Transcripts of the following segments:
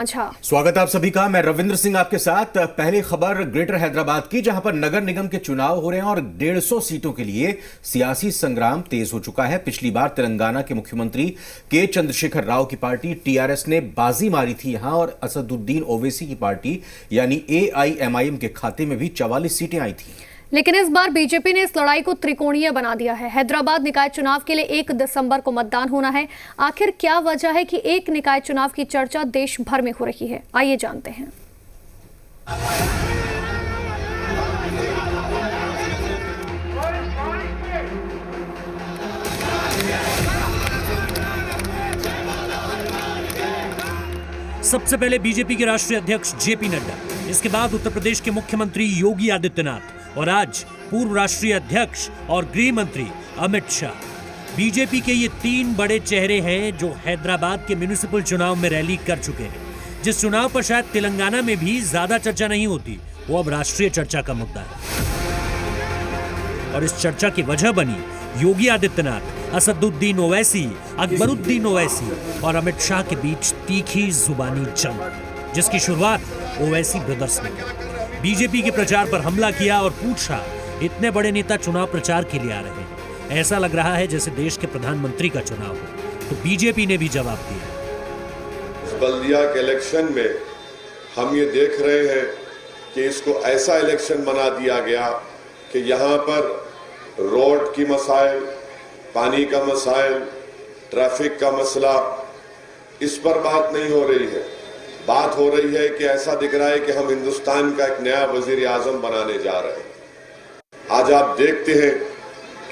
अच्छा, स्वागत है आप सभी का। मैं रविंद्र सिंह आपके साथ। पहली खबर ग्रेटर हैदराबाद की, जहां पर नगर निगम के चुनाव हो रहे हैं और 150 सीटों के लिए सियासी संग्राम तेज हो चुका है। पिछली बार तेलंगाना के मुख्यमंत्री के चंद्रशेखर राव की पार्टी टीआरएस ने बाजी मारी थी यहां, और असदुद्दीन ओवैसी की पार्टी यानी एआईएमआईएम के खाते में भी 44 सीटें आई थी। लेकिन इस बार बीजेपी ने इस लड़ाई को त्रिकोणीय बना दिया है। हैदराबाद निकाय चुनाव के लिए 1 दिसंबर को मतदान होना है। आखिर क्या वजह है कि एक निकाय चुनाव की चर्चा देश भर में हो रही है? आइए जानते हैं। सबसे पहले बीजेपी के राष्ट्रीय अध्यक्ष जेपी नड्डा, इसके बाद उत्तर प्रदेश के मुख्यमंत्री योगी आदित्यनाथ और आज पूर्व राष्ट्रीय अध्यक्ष और गृह मंत्री अमित शाह। बीजेपी के ये 3 बड़े चेहरे हैं जो हैदराबाद के म्युनिसिपल चुनाव में रैली कर चुके हैं। जिस चुनाव पर शायद तेलंगाना में भी ज्यादा चर्चा नहीं होती, वो अब राष्ट्रीय चर्चा का मुद्दा है। और इस चर्चा की वजह बनी योगी आदित्यनाथ, असदुद्दीन ओवैसी, अकबरुद्दीन ओवैसी और अमित शाह के बीच तीखी जुबानी जंग, जिसकी शुरुआत ओवैसी ब्रदर्स ने की। बीजेपी के प्रचार पर हमला किया और पूछा, इतने बड़े नेता चुनाव प्रचार के लिए आ रहे हैं, ऐसा लग रहा है जैसे देश के प्रधानमंत्री का चुनाव हो। तो बीजेपी ने भी जवाब दिया। बल्दिया के इलेक्शन में हम ये देख रहे हैं कि इसको ऐसा इलेक्शन बना दिया गया कि यहाँ पर रोड की मसाइल, पानी का मसाइल, ट्रैफिक का मसला, इस पर बात नहीं हो रही है। बात हो रही है कि ऐसा दिख रहा है कि हम हिंदुस्तान का एक नया वजीर आजम बनाने जा रहे हैं। आज आप देखते हैं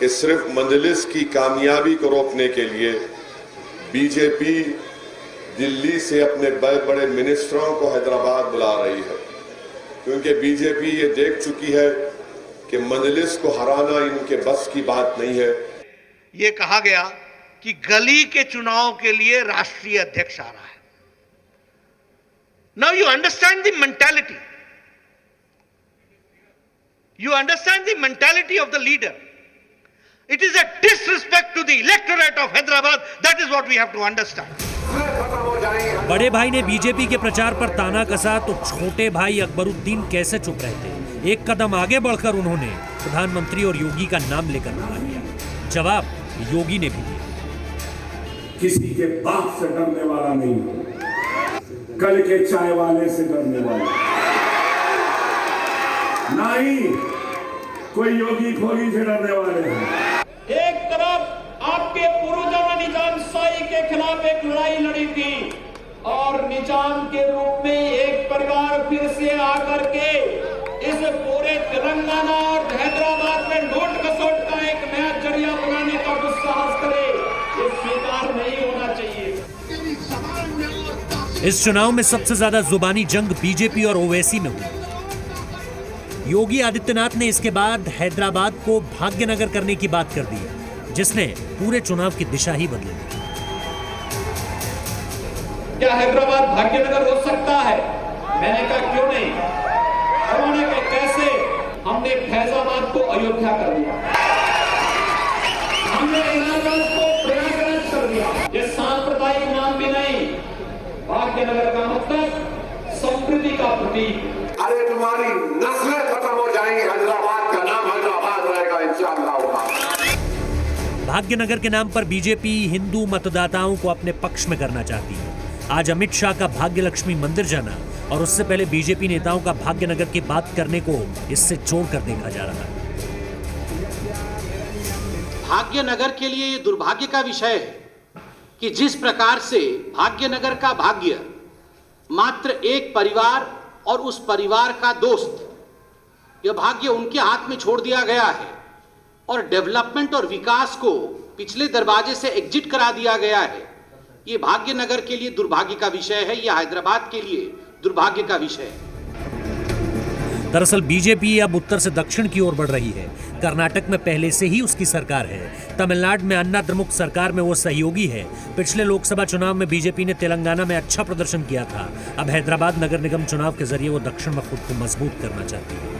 कि सिर्फ मजलिस की कामयाबी को रोकने के लिए बीजेपी दिल्ली से अपने बड़े बड़े मिनिस्टरों को हैदराबाद बुला रही है, क्योंकि बीजेपी ये देख चुकी है कि मजलिस को हराना इनके बस की बात नहीं है। ये कहा गया कि गली के चुनाव के लिए राष्ट्रीय अध्यक्ष आ रहा है। Now you understand the mentality. You understand the mentality of the leader. It is a disrespect to the electorate of Hyderabad. That is what we have to understand. बड़े भाई ने बीजेपी के प्रचार पर ताना कसा तो छोटे भाई अकबरुद्दीन कैसे चुप रहते? एक कदम आगे बढ़कर उन्होंने प्रधानमंत्री और योगी का नाम लेकर हमला किया। जवाब योगी ने भी दिया। किसी के बाप से डरने वाला नहीं हो, कल के चाय वाले से डरने वाला नहीं, कोई योगी खोगी से डरने वाले हैं। एक तरफ आपके पूर्वजों ने निजामशाही के खिलाफ एक लड़ाई लड़ी थी और निजाम के रूप में एक परिवार फिर से आकर के इस पूरे तेलंगाना और हैदराबाद में नोट कसोट का एक नया जरिया बनाने का दुस्साहस करे, ये स्वीकार नहीं होना चाहिए। इस चुनाव में सबसे ज्यादा जुबानी जंग बीजेपी और ओवैसी में हुई। योगी आदित्यनाथ ने इसके बाद हैदराबाद को भाग्यनगर करने की बात कर दी, जिसने पूरे चुनाव की दिशा ही बदल दी। क्या हैदराबाद भाग्यनगर हो सकता है? मैंने कहा क्यों नहीं। उन्होंने कहा कैसे? हमने फैजाबाद को अयोध्या कर दिया, हमने इलाहाबाद को प्रयागराज कर दिया। ये सांप्रदायिक नाम भी नहीं, भाग्यनगर का मतलब समृद्धि का प्रतीक। अरे तुम्हारी नस्लें खत्म हो जाएंगी, हैदराबाद का नाम हैदराबाद रहेगा इंशाअल्लाह। भाग्यनगर के नाम पर बीजेपी हिंदू मतदाताओं को अपने पक्ष में करना चाहती है। आज अमित शाह का भाग्य लक्ष्मी मंदिर जाना और उससे पहले बीजेपी नेताओं का भाग्यनगर की बात करने को इससे जोड़कर देखा जा रहा है। भाग्यनगर के लिए ये दुर्भाग्य का विषय है कि जिस प्रकार से भाग्यनगर का भाग्य मात्र एक परिवार और उस परिवार का दोस्त, यह भाग्य उनके हाथ में छोड़ दिया गया है और डेवलपमेंट और विकास को पिछले दरवाजे से एग्जिट करा दिया गया है। ये भाग्यनगर के लिए दुर्भाग्य का विषय है, यह हैदराबाद के लिए दुर्भाग्य का विषय है। दरअसल बीजेपी अब उत्तर से दक्षिण की ओर बढ़ रही है। कर्नाटक में पहले से ही उसकी सरकार है। तमिलनाडु में अन्ना द्रमुक सरकार में वो सहयोगी है। पिछले लोकसभा चुनाव में बीजेपी ने तेलंगाना में अच्छा प्रदर्शन किया था। अब हैदराबाद नगर निगम चुनाव के जरिए वो दक्षिण में खुद को मजबूत करना चाहती है।